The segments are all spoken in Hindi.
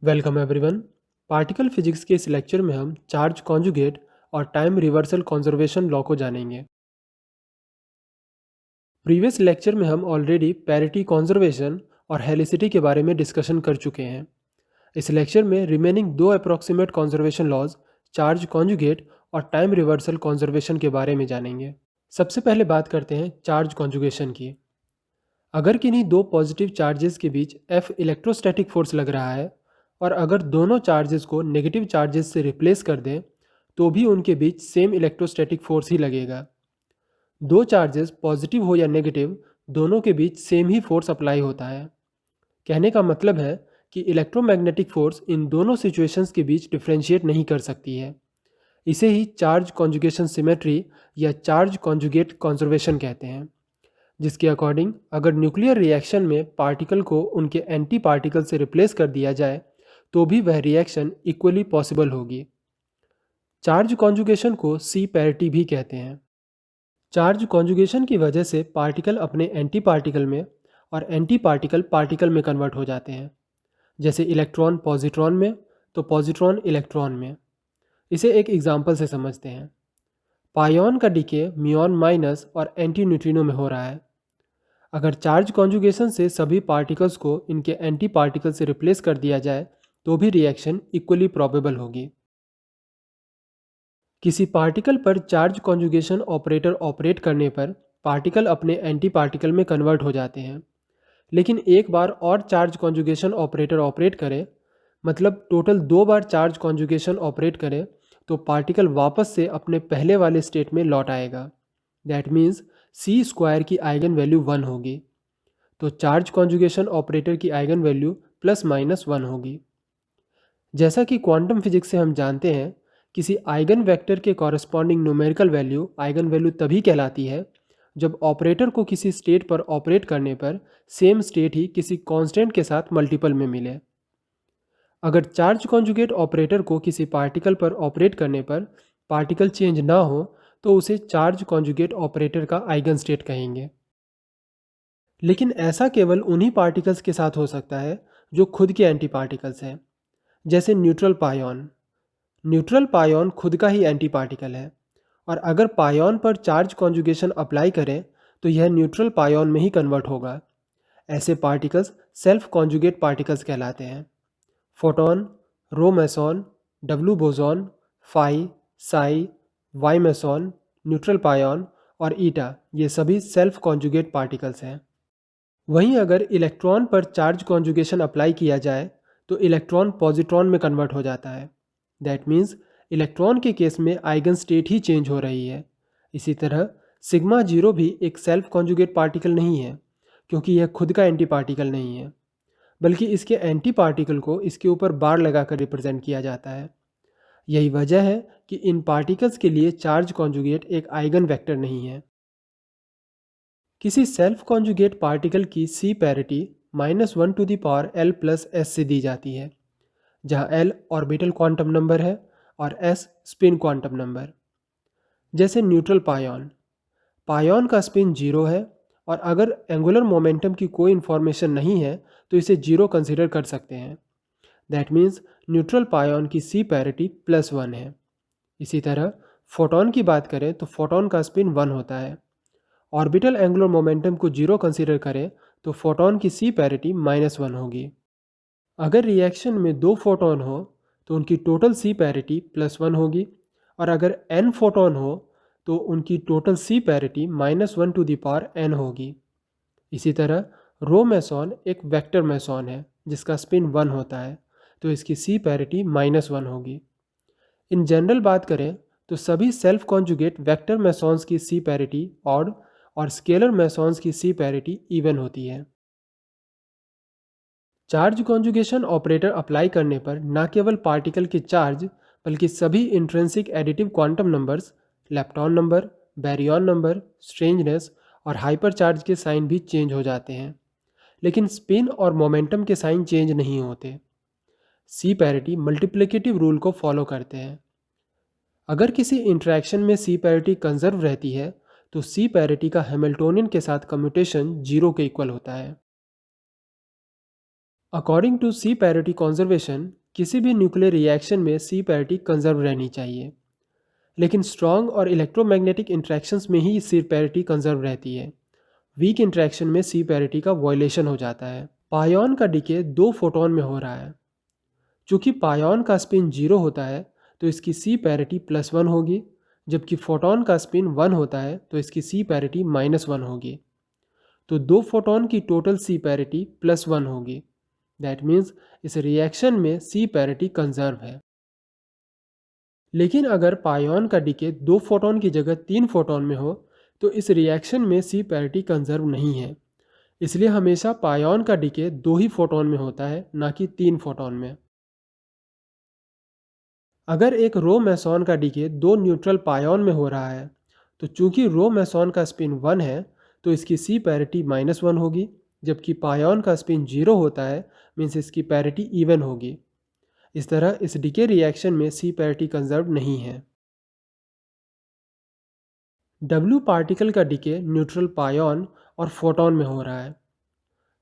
Welcome everyone. पार्टिकल फिजिक्स के इस लेक्चर में हम चार्ज कॉन्जुगेट और टाइम रिवर्सल कंजर्वेशन लॉ को जानेंगे। प्रीवियस लेक्चर में हम ऑलरेडी पैरिटी कंजर्वेशन और हेलिसिटी के बारे में डिस्कशन कर चुके हैं। इस लेक्चर में रिमेनिंग दो approximate conservation laws charge conjugate और टाइम रिवर्सल कंजर्वेशन के बारे में जानेंगे। सबसे पहले बात करते हैं चार्ज कॉन्जुगेशन की। अगर किन्हीं दो पॉजिटिव चार्जेस के बीच F इलेक्ट्रोस्टैटिक फोर्स लग रहा है और अगर दोनों चार्जेस को नेगेटिव चार्जेस से रिप्लेस कर दें तो भी उनके बीच सेम इलेक्ट्रोस्टैटिक फोर्स ही लगेगा। दो चार्जेस पॉजिटिव हो या नेगेटिव, दोनों के बीच सेम ही फोर्स अप्लाई होता है। कहने का मतलब है कि इलेक्ट्रोमैग्नेटिक फोर्स इन दोनों सिचुएशंस के बीच डिफ्रेंशिएट नहीं कर सकती है। इसे ही चार्ज कॉन्जुगेशन सिमेट्री या चार्ज कॉन्जुगेट कंजर्वेशन कहते हैं, जिसके अकॉर्डिंग अगर न्यूक्लियर रिएक्शन में पार्टिकल को उनके एंटी पार्टिकल से रिप्लेस कर दिया जाए तो भी वह रिएक्शन इक्वली पॉसिबल होगी। चार्ज कॉन्जुगेशन को सी पैरिटी भी कहते हैं। चार्ज कॉन्जुगेशन की वजह से पार्टिकल अपने एंटी पार्टिकल में और एंटी पार्टिकल पार्टिकल में कन्वर्ट हो जाते हैं, जैसे इलेक्ट्रॉन पॉजिट्रॉन में तो पॉजिट्रॉन इलेक्ट्रॉन में। इसे एक एग्जाम्पल से समझते हैं। पायोन का डिके म्यूऑन माइनस और एंटी न्यूट्रिनो में हो रहा है। अगर चार्ज कॉन्जुगेशन से सभी पार्टिकल्स को इनके एंटी पार्टिकल से रिप्लेस कर दिया जाए तो भी रिएक्शन इक्वली प्रोबेबल होगी। किसी पार्टिकल पर चार्ज कॉन्जुगेशन ऑपरेटर ऑपरेट करने पर पार्टिकल अपने एंटी पार्टिकल में कन्वर्ट हो जाते हैं, लेकिन एक बार और चार्ज कॉन्जुगेशन ऑपरेटर ऑपरेट करे, मतलब टोटल दो बार चार्ज कॉन्जुगेशन ऑपरेट करे, तो पार्टिकल वापस से अपने पहले वाले स्टेट में लौट आएगा। दैट मीन्स सी स्क्वायर की आइगन वैल्यू 1 होगी, तो चार्ज कॉन्जुगेशन ऑपरेटर की आइगन वैल्यू ±1 होगी। जैसा कि क्वांटम फिजिक्स से हम जानते हैं, किसी आइगन वेक्टर के corresponding numerical value eigen value तभी कहलाती है जब ऑपरेटर को किसी स्टेट पर ऑपरेट करने पर सेम स्टेट ही किसी कांस्टेंट के साथ मल्टीपल में मिले। अगर चार्ज कॉन्जुगेट ऑपरेटर को किसी पार्टिकल पर ऑपरेट करने पर पार्टिकल चेंज ना हो तो उसे चार्ज कॉन्जुगेट ऑपरेटर का आइगन स्टेट कहेंगे। लेकिन ऐसा केवल उन्हीं पार्टिकल्स के साथ हो सकता है जो खुद के एंटी पार्टिकल्स हैं, जैसे न्यूट्रल पायोन। न्यूट्रल पायोन खुद का ही एंटी पार्टिकल है और अगर पायोन पर चार्ज कॉन्जुगेशन अप्लाई करें तो यह न्यूट्रल पायोन में ही कन्वर्ट होगा। ऐसे पार्टिकल्स सेल्फ कॉन्जुगेट पार्टिकल्स कहलाते हैं। Photon, rho meson, W boson, phi, psi, Y meson, neutral pion और ईटा, ये सभी सेल्फ कॉन्जुगेट पार्टिकल्स हैं। वहीं अगर इलेक्ट्रॉन पर चार्ज कॉन्जुगेशन अप्लाई किया जाए तो इलेक्ट्रॉन पॉजिट्रॉन में कन्वर्ट हो जाता है। दैट मीन्स इलेक्ट्रॉन के केस में आइगन स्टेट ही चेंज हो रही है। इसी तरह सिग्मा जीरो भी एक सेल्फ कॉन्जुगेट पार्टिकल नहीं है, क्योंकि यह खुद का एंटी पार्टिकल नहीं है, बल्कि इसके एंटी पार्टिकल को इसके ऊपर बार लगाकर रिप्रेजेंट किया जाता है। यही वजह है कि इन पार्टिकल्स के लिए चार्ज कॉन्जुगेट एक आइगन वेक्टर नहीं है। किसी सेल्फ कॉन्जुगेट पार्टिकल की सी पैरिटी -1 L+S से दी जाती है, जहां L ऑर्बिटल क्वांटम नंबर है और S स्पिन क्वांटम नंबर। जैसे न्यूट्रल पायोन, पायोन का स्पिन 0 है और अगर एंगुलर मोमेंटम की कोई इन्फॉर्मेशन नहीं है तो इसे 0 कंसिडर कर सकते हैं। दैट मीन्स न्यूट्रल पायोन की सी पैरिटी +1 है। इसी तरह फोटॉन की बात करें तो फोटॉन का स्पिन 1 होता है। ऑर्बिटल एंगुलर मोमेंटम को 0 कंसीडर करें तो फोटॉन की सी पैरिटी -1 होगी। अगर रिएक्शन में दो फोटॉन हो तो उनकी टोटल सी पैरिटी +1 होगी, और अगर n फोटॉन हो तो उनकी टोटल सी पैरिटी -1n होगी। इसी तरह रो मेसॉन एक वेक्टर मेसॉन है जिसका स्पिन 1 होता है, तो इसकी सी पैरिटी -1 होगी। इन जनरल बात करें तो सभी सेल्फ कॉन्जुगेट वेक्टर मेसॉन्स की सी पैरिटी ऑड और स्केलर मेसॉन्स की सी पैरिटी इवन होती है। चार्ज कॉन्जुगेशन ऑपरेटर अप्लाई करने पर न केवल पार्टिकल के चार्ज बल्कि सभी intrinsic additive quantum numbers, lepton number, Baryon number, strangeness और हाइपर चार्ज के साइन भी चेंज हो जाते हैं, लेकिन स्पिन और मोमेंटम के साइन चेंज नहीं होते। सी पैरिटी मल्टीप्लिकेटिव रूल को फॉलो करते हैं। अगर किसी इंटरेक्शन में सी पैरिटी कंजर्व रहती है तो सी पैरिटी का हैमिल्टोनियन के साथ कम्यूटेशन 0 के इक्वल होता है। According to C parity conservation, किसी भी न्यूक्लियर रिएक्शन में सी पैरिटी कंजर्व रहनी चाहिए, लेकिन स्ट्रॉन्ग और इलेक्ट्रोमैग्नेटिक इंट्रैक्शंस में ही सी पैरिटी कंजर्व रहती है। वीक इंट्रैक्शन में सी पैरिटी का वॉयलेशन हो जाता है। पायोन का डिके 2 फोटोन में हो रहा है। चूंकि पायोन का स्पिन 0 होता है तो इसकी सी पैरिटी +1 होगी, जबकि फोटोन का स्पिन 1 होता है तो इसकी सी पैरिटी -1 होगी। तो 2 फोटोन की टोटल सी पैरिटी +1 होगी। दैट मीन्स इस रिएक्शन में सी पैरिटी कंजर्व है। लेकिन अगर पायोन का डिके 2 फोटोन की जगह 3 फोटोन में हो तो इस रिएक्शन में सी पैरिटी कंजर्व नहीं है। इसलिए हमेशा पायोन का डिके 2 ही फोटोन में होता है, ना कि 3 फोटोन में। अगर एक रो मेसॉन का डिके 2 न्यूट्रल पायोन में हो रहा है तो चूंकि रो मेसॉन का स्पिन 1 है तो इसकी सी पैरिटी -1 होगी, जबकि पायोन का स्पिन 0 होता है, मीन्स इसकी पैरिटी इवन होगी। इस तरह इस डिके रिएक्शन में सी पैरिटी कंजर्व नहीं है। डब्ल्यू पार्टिकल का डिके न्यूट्रल पायोन और फोटोन में हो रहा है।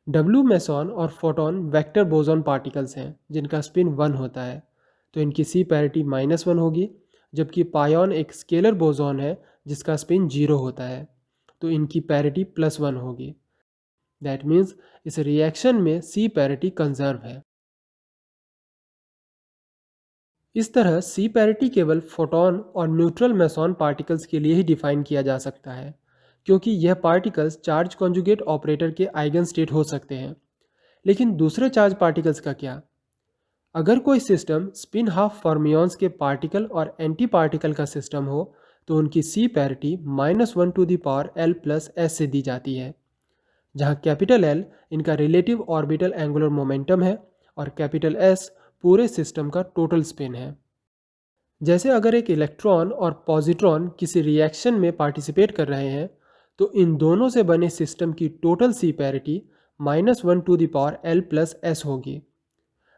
डब्ल्यू मेसॉन और फोटोन वेक्टर बोसॉन पार्टिकल्स हैं जिनका स्पिन 1 होता है, तो इनकी सी पैरिटी -1 होगी, जबकि पायोन एक स्केलर बोसॉन है जिसका स्पिन 0 होता है, तो इनकी पैरिटी +1 होगी। दैट मीन्स इस रिएक्शन में सी पैरिटी कंजर्व है। इस तरह सी पैरिटी केवल फोटोन और न्यूट्रल मेसॉन पार्टिकल्स के लिए ही डिफाइन किया जा सकता है, क्योंकि यह पार्टिकल्स चार्ज कॉन्जुगेट ऑपरेटर के आइगन स्टेट हो सकते हैं। लेकिन दूसरे चार्ज पार्टिकल्स का क्या? अगर कोई सिस्टम स्पिन हाफ फर्मियंस के पार्टिकल और एंटी पार्टिकल का सिस्टम हो तो उनकी सी पैरिटी -1⁻L+s से दी जाती है, जहां कैपिटल L इनका रिलेटिव ऑर्बिटल एंगुलर मोमेंटम है और कैपिटल S पूरे सिस्टम का टोटल स्पिन है। जैसे अगर एक इलेक्ट्रॉन और पॉजिट्रॉन किसी रिएक्शन में पार्टिसिपेट कर रहे हैं तो इन दोनों से बने सिस्टम की टोटल सी पैरिटी -1⁻L+s होगी।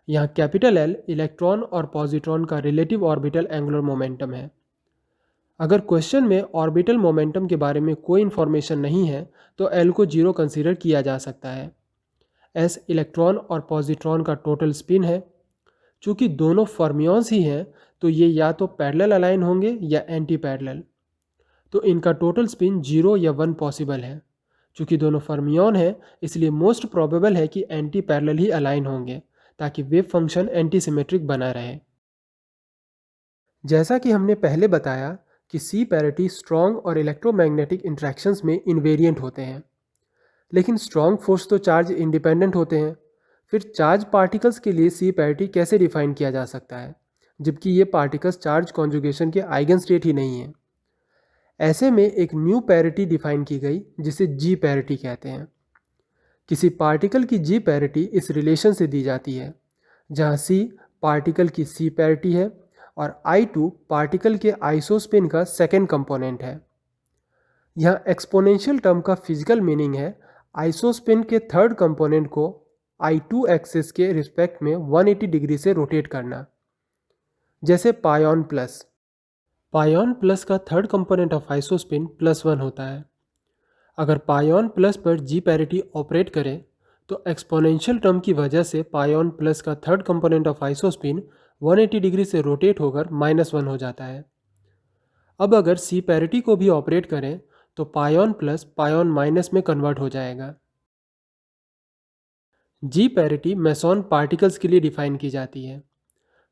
यहाँ कैपिटल L इलेक्ट्रॉन और पॉजिट्रॉन का रिलेटिव ऑर्बिटल एंगुलर मोमेंटम है। अगर क्वेश्चन में ऑर्बिटल मोमेंटम के बारे में कोई इन्फॉर्मेशन नहीं है तो L को 0 कंसीडर किया जा सकता है। S इलेक्ट्रॉन और पॉजिट्रॉन का टोटल स्पिन है। चूंकि दोनों फर्मियंस ही हैं तो ये या तो पैरेलल अलाइन होंगे या एंटी पैरेलल, तो इनका टोटल स्पिन 0 या 1 पॉसिबल है। चूंकि दोनों फर्मियन है इसलिए मोस्ट प्रोबेबल है कि एंटी पैरेलल ही अलाइन होंगे ताकि वेव फंक्शन एंटी सिमेट्रिक बना रहे। जैसा कि हमने पहले बताया कि सी पैरिटी स्ट्रॉन्ग और इलेक्ट्रोमैग्नेटिक इंट्रैक्शंस में इनवेरिएंट होते हैं, लेकिन स्ट्रॉन्ग फोर्स तो चार्ज इंडिपेंडेंट होते हैं। फिर चार्ज पार्टिकल्स के लिए सी पैरिटी कैसे डिफाइन किया जा सकता है, जबकि ये पार्टिकल्स चार्ज कॉन्जुगेशन के आइगन स्टेट ही नहीं है। ऐसे में एक न्यू पैरिटी डिफाइन की गई जिसे जी पैरिटी कहते हैं। किसी पार्टिकल की जी पैरिटी इस रिलेशन से दी जाती है, जहाँ C पार्टिकल की सी पैरिटी है और I2 पार्टिकल के आइसोस्पिन का सेकेंड कंपोनेंट है। यहाँ एक्सपोनेंशियल टर्म का फिजिकल मीनिंग है आइसोस्पिन के थर्ड कंपोनेंट को I2 एक्सिस के रिस्पेक्ट में 180 डिग्री से रोटेट करना। जैसे पायोन प्लस का थर्ड कंपोनेंट ऑफ आइसोस्पिन +1 होता है। अगर पायोन प्लस पर जी पैरिटी ऑपरेट करे तो एक्सपोनेंशियल टर्म की वजह से पायोन प्लस का third component of isospin 180 degree से रोटेट होकर -1 हो जाता है। अब अगर सी पैरिटी को भी ऑपरेट करें तो पायोन प्लस पायोन माइनस में कन्वर्ट हो जाएगा। जी पैरिटी मेसॉन पार्टिकल्स के लिए डिफाइन की जाती है।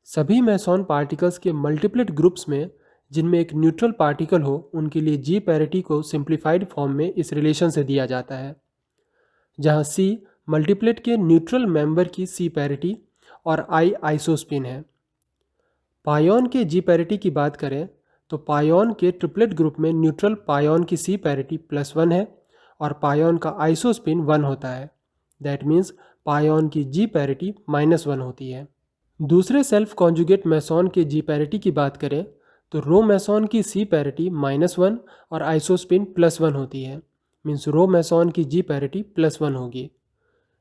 सभी मेसॉन पार्टिकल्स के मल्टीप्लेट ग्रुप्स में जिनमें एक न्यूट्रल पार्टिकल हो उनके लिए जी पैरिटी को सिंप्लीफाइड फॉर्म में इस रिलेशन से दिया जाता है, जहां C मल्टीप्लेट के न्यूट्रल मेंबर की सी पैरिटी और I आइसोस्पिन है। पायोन के जी पैरिटी की बात करें तो पायोन के ट्रिपलेट ग्रुप में न्यूट्रल पायोन की सी पैरिटी +1 है और पायोन का आइसोस्पिन 1 होता है। दैट मीन्स पायोन की जी पैरिटी -1 होती है। दूसरे सेल्फ कॉन्जुगेट मेसॉन के जी पैरिटी की बात करें तो रो मेसॉन की सी पैरिटी -1 और आइसोस्पिन +1 होती है, मीन्स रो मेसॉन की जी पैरिटी +1 होगी।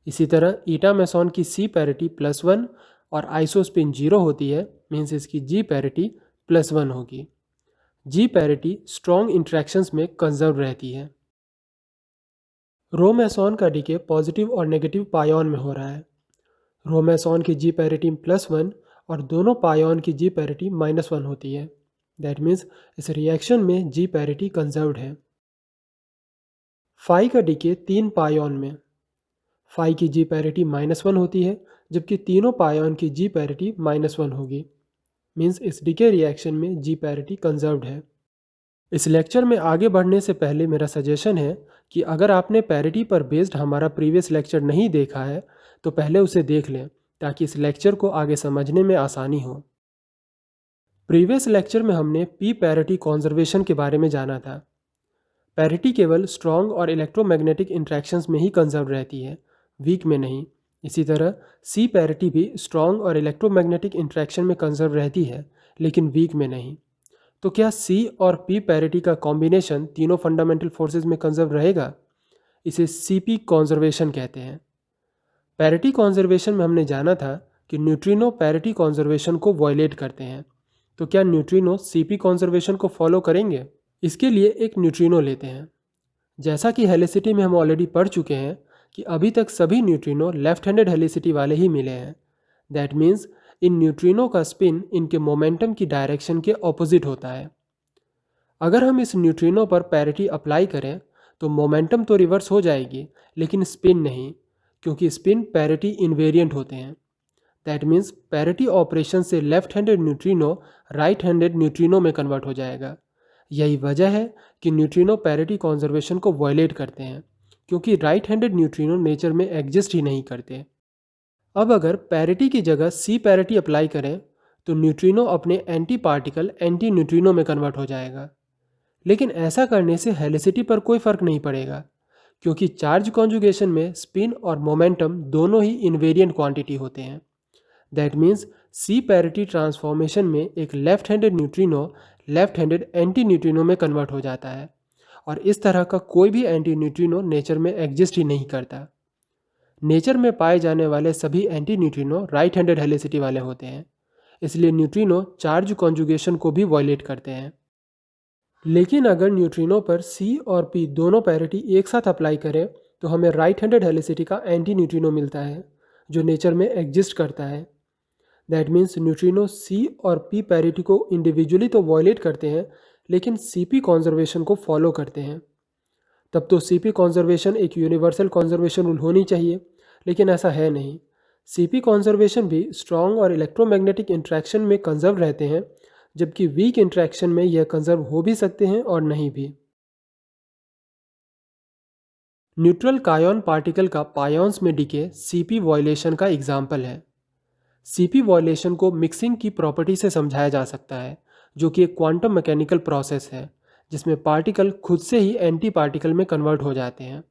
इसी तरह ईटा मेसॉन की सी पैरिटी +1 और आइसोस्पिन 0 होती है, मीन्स इसकी जी पैरिटी +1 होगी। जी पैरिटी स्ट्रॉन्ग इंट्रैक्शंस में कंजर्व रहती है। रो मेसॉन का डीके पॉजिटिव और नेगेटिव पायोन में हो रहा है। रोमेसॉन की जी पैरिटी +1 और दोनों पायोन की जी पैरिटी -1 होती है। दैट मीन्स इस रिएक्शन में जी पैरिटी कंजर्व्ड है। फाई का डीके 3 पायोन में, फाई की जी पैरिटी -1 होती है जबकि तीनों पायोन की जी पैरिटी -1 होगी। मीन्स इस डीके रिएक्शन में जी पैरिटी कंजर्व्ड है। इस लेक्चर में आगे बढ़ने से पहले मेरा सजेशन है कि अगर आपने पैरिटी पर बेस्ड हमारा प्रीवियस लेक्चर नहीं देखा है तो पहले उसे देख लें ताकि इस लेक्चर को आगे समझने में आसानी हो। प्रीवियस लेक्चर में हमने पी पैरिटी कॉन्जर्वेशन के बारे में जाना था। पैरिटी केवल स्ट्रॉन्ग और इलेक्ट्रोमैग्नेटिक इंट्रैक्शंस में ही कंजर्व रहती है, वीक में नहीं। इसी तरह सी पैरिटी भी स्ट्रॉन्ग और इलेक्ट्रोमैग्नेटिक इंट्रैक्शन में कंजर्व रहती है लेकिन वीक में नहीं। तो क्या सी और पी पैरिटी का कॉम्बिनेशन तीनों फंडामेंटल फोर्सेस में कंजर्व रहेगा? इसे सीपी कॉन्जर्वेशन कहते हैं। पैरिटी कॉन्जर्वेशन में हमने जाना था कि न्यूट्रिनो पैरिटी कॉन्जर्वेशन को वॉयलेट करते हैं। तो क्या न्यूट्रिनो सीपी कॉन्जर्वेशन को फॉलो करेंगे? इसके लिए एक न्यूट्रिनो लेते हैं। जैसा कि हेलिसिटी में हम ऑलरेडी पढ़ चुके हैं कि अभी तक सभी न्यूट्रिनो लेफ्ट हैंडेड हेलिसिटी वाले ही मिले हैं। दैट मीन्स इन न्यूट्रिनो का स्पिन इनके मोमेंटम की डायरेक्शन के ऑपोजिट होता है। अगर हम इस न्यूट्रिनो पर पैरिटी अप्लाई करें तो मोमेंटम तो रिवर्स हो जाएगी लेकिन स्पिन नहीं, क्योंकि स्पिन पैरिटी इनवेरिएंट होते हैं। दैट मीन्स पैरिटी ऑपरेशन से left handed neutrino right handed neutrino में कन्वर्ट हो जाएगा। यही वजह है कि न्यूट्रिनो पैरिटी कॉन्जर्वेशन को वॉयलेट करते हैं, क्योंकि राइट हैंडेड न्यूट्रिनो नेचर में एग्जिस्ट ही नहीं करते। अब अगर पैरिटी की जगह सी पैरिटी अप्लाई करें तो न्यूट्रिनो अपने एंटी पार्टिकल एंटी न्यूट्रिनो में कन्वर्ट हो जाएगा। लेकिन ऐसा करने से हेलिसिटी पर कोई फर्क नहीं पड़ेगा, क्योंकि चार्ज कॉन्जुगेशन में स्पिन और मोमेंटम दोनों ही इनवेरिएंट क्वांटिटी होते हैं। That means C parity transformation में एक left handed neutrino left handed antineutrino में कन्वर्ट हो जाता है और इस तरह का कोई भी एंटी न्यूट्रिनो नेचर में एग्जिस्ट ही नहीं करता। नेचर में पाए जाने वाले सभी antineutrino right handed helicity वाले होते हैं, इसलिए न्यूट्रिनो चार्ज कॉन्जुगेशन को भी वॉयलेट करते हैं। लेकिन अगर न्यूट्रिनो पर सी और पी दोनों पैरिटी एक साथ अप्लाई करें तो हमें राइट हैंडेड हेलिसिटी का एंटी न्यूट्रिनो मिलता है जो नेचर में एग्जिस्ट करता है। दैट मीन्स न्यूट्रिनो सी और पी पैरिटी को इंडिविजुअली तो वॉयलेट करते हैं लेकिन सीपी कॉन्जर्वेशन को फॉलो करते हैं। तब तो सीपी कॉन्जर्वेशन एक यूनिवर्सल कॉन्जर्वेशन रूल होनी चाहिए, लेकिन ऐसा है नहीं। सीपी कॉन्जर्वेशन भी स्ट्रॉन्ग और इलेक्ट्रोमैग्नेटिक इंट्रैक्शन में कंजर्व रहते हैं, जबकि वीक इंट्रैक्शन में यह कंजर्व हो भी सकते हैं और नहीं भी। न्यूट्रल कायन पार्टिकल का पायोन्स में डीके सीपी वॉयलेशन का एग्जाम्पल है। सीपी वॉयलेशन को मिक्सिंग की प्रॉपर्टी से समझाया जा सकता है, जो कि एक क्वांटम मैकेनिकल प्रोसेस है जिसमें पार्टिकल खुद से ही एंटी पार्टिकल में कन्वर्ट हो जाते हैं।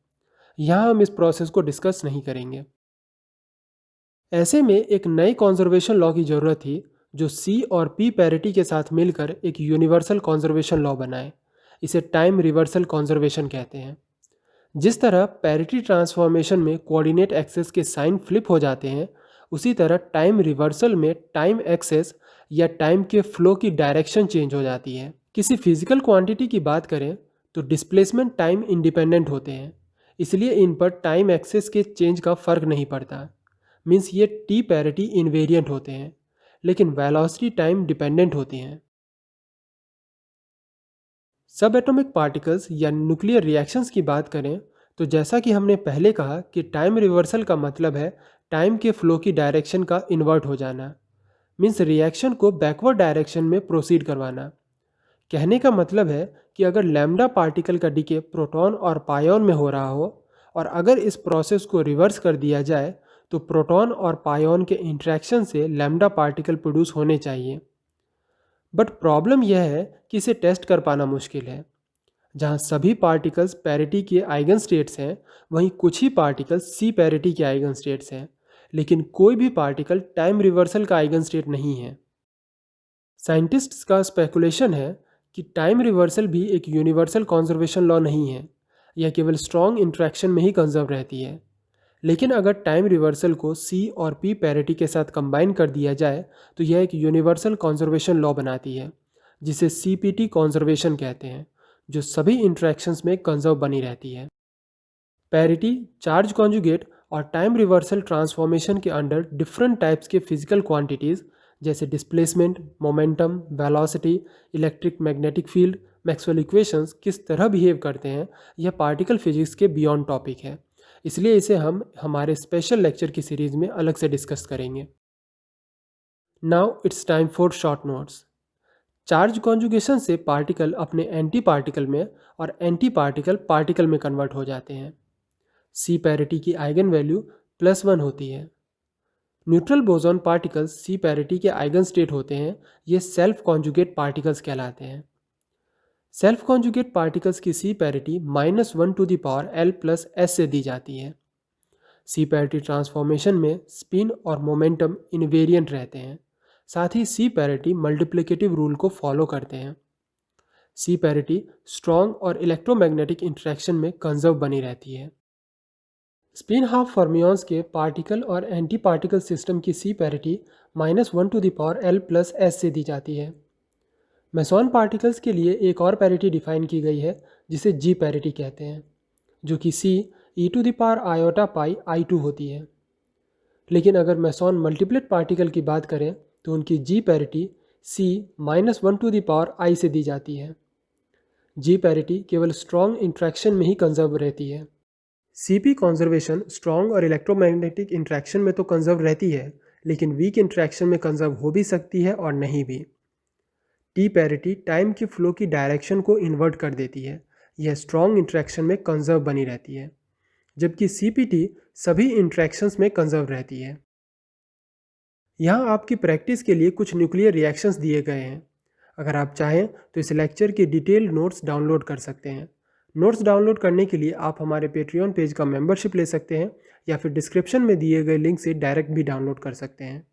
यहाँ हम इस प्रोसेस को डिस्कस नहीं करेंगे। ऐसे में एक नई कॉन्जर्वेशन लॉ की ज़रूरत थी जो सी और पी पैरिटी के साथ मिलकर एक यूनिवर्सल कॉन्जर्वेशन लॉ बनाए। इसे टाइम रिवर्सल कॉन्जर्वेशन कहते हैं। जिस तरह पैरिटी ट्रांसफॉर्मेशन में कोऑर्डिनेट एक्सेस के साइन फ्लिप हो जाते हैं, उसी तरह टाइम रिवर्सल में टाइम एक्सेस या टाइम के फ्लो की डायरेक्शन चेंज हो जाती है। किसी फिजिकल क्वांटिटी की बात करें तो डिस्प्लेसमेंट टाइम इंडिपेंडेंट होते हैं, इसलिए इन पर टाइम एक्सेस के चेंज का फर्क नहीं पड़ता। मीन्स ये टी पैरिटी इनवेरिएंट होते हैं, लेकिन वेलोसिटी टाइम डिपेंडेंट होती हैं। सब एटॉमिक पार्टिकल्स या न्यूक्लियर रिएक्शंस की बात करें तो जैसा कि हमने पहले कहा कि टाइम रिवर्सल का मतलब है टाइम के फ्लो की डायरेक्शन का इन्वर्ट हो जाना। मीन्स रिएक्शन को बैकवर्ड डायरेक्शन में प्रोसीड करवाना। कहने का मतलब है कि अगर लैम्डा पार्टिकल का डीके प्रोटॉन और पायोन में हो रहा हो और अगर इस प्रोसेस को रिवर्स कर दिया जाए तो प्रोटॉन और पायोन के इंट्रैक्शन से लैम्डा पार्टिकल प्रोड्यूस होने चाहिए। बट प्रॉब्लम यह है कि इसे टेस्ट कर पाना मुश्किल है। जहाँ सभी पार्टिकल्स पैरिटी के आइगन स्टेट्स हैं, वहीं कुछ ही पार्टिकल्स सी पैरिटी के आइगन स्टेट्स हैं, लेकिन कोई भी पार्टिकल टाइम रिवर्सल का आइगन स्टेट नहीं है। साइंटिस्ट्स का स्पेकुलेशन है कि टाइम रिवर्सल भी एक यूनिवर्सल कॉन्जर्वेशन लॉ नहीं है, यह केवल स्ट्रॉन्ग इंट्रैक्शन में ही कंजर्व रहती है। लेकिन अगर टाइम रिवर्सल को सी और पी पैरिटी के साथ कंबाइन कर दिया जाए तो यह एक यूनिवर्सल कॉन्जर्वेशन लॉ बनाती है, जिसे सीपीटी कॉन्जर्वेशन कहते हैं, जो सभी इंट्रैक्शंस में कंजर्व बनी रहती है। पैरिटी, चार्ज कॉन्जुगेट और टाइम रिवर्सल ट्रांसफॉर्मेशन के अंडर डिफरेंट टाइप्स के फिजिकल क्वांटिटीज़ जैसे displacement, momentum, velocity, electric magnetic field, Maxwell equations किस तरह बिहेव करते हैं, यह पार्टिकल फिजिक्स के बियॉन्ड टॉपिक है। इसलिए इसे हम हमारे स्पेशल लेक्चर की सीरीज में अलग से डिस्कस करेंगे। Now it's time for short notes. Charge conjugation से पार्टिकल अपने एंटी पार्टिकल में और एंटी पार्टिकल पार्टिकल में कन्वर्ट हो जाते हैं। सी पैरिटी की आइगन वैल्यू +1 होती है। न्यूट्रल बोसॉन पार्टिकल्स सी पैरिटी के आइगन स्टेट होते हैं। ये सेल्फ कॉन्जुगेट पार्टिकल्स कहलाते हैं। सेल्फ कॉन्जुगेट पार्टिकल्स की सी पैरिटी -1⁴L+s से दी जाती है। सी पैरिटी ट्रांसफॉर्मेशन में स्पिन और मोमेंटम इनवेरिएंट रहते हैं। साथ ही सी पैरिटी मल्टीप्लिकेटिव रूल को फॉलो करते हैं। सी पैरिटी स्ट्रॉन्ग और इलेक्ट्रोमैग्नेटिक इंटरेक्शन में कंजर्व बनी रहती है। स्पिन हाफ फर्मियंस के पार्टिकल और एंटी पार्टिकल सिस्टम की सी पैरिटी -1⁴L+s से दी जाती है। मेसॉन पार्टिकल्स के लिए एक और पैरिटी डिफाइन की गई है जिसे जी पैरिटी कहते हैं, जो कि C e⁻I2 होती है। लेकिन अगर मेसॉन मल्टीप्लेट पार्टिकल की बात करें तो उनकी जी पैरिटी C-1⁻I से दी जाती है। जी पैरिटी केवल स्ट्रॉन्ग इंट्रैक्शन में ही कंजर्व रहती है। सीपी कॉन्जर्वेशन स्ट्रॉन्ग और इलेक्ट्रोमैग्नेटिक इंट्रैक्शन में तो कंजर्व रहती है, लेकिन वीक इंट्रैक्शन में कंजर्व हो भी सकती है और नहीं भी। टी पैरिटी टाइम की फ्लो की डायरेक्शन को इन्वर्ट कर देती है। यह स्ट्रॉन्ग इंट्रैक्शन में कंजर्व बनी रहती है, जबकि सीपीटी सभी इंट्रैक्शंस में कंजर्व रहती है। यहाँ आपकी प्रैक्टिस के लिए कुछ न्यूक्लियर रिएक्शंस दिए गए हैं। अगर आप चाहें तो इस लेक्चर के डिटेल्ड नोट्स डाउनलोड कर सकते हैं। नोट्स डाउनलोड करने के लिए आप हमारे पेट्रियन पेज का मेंबरशिप ले सकते हैं या फिर डिस्क्रिप्शन में दिए गए लिंक से डायरेक्ट भी डाउनलोड कर सकते हैं।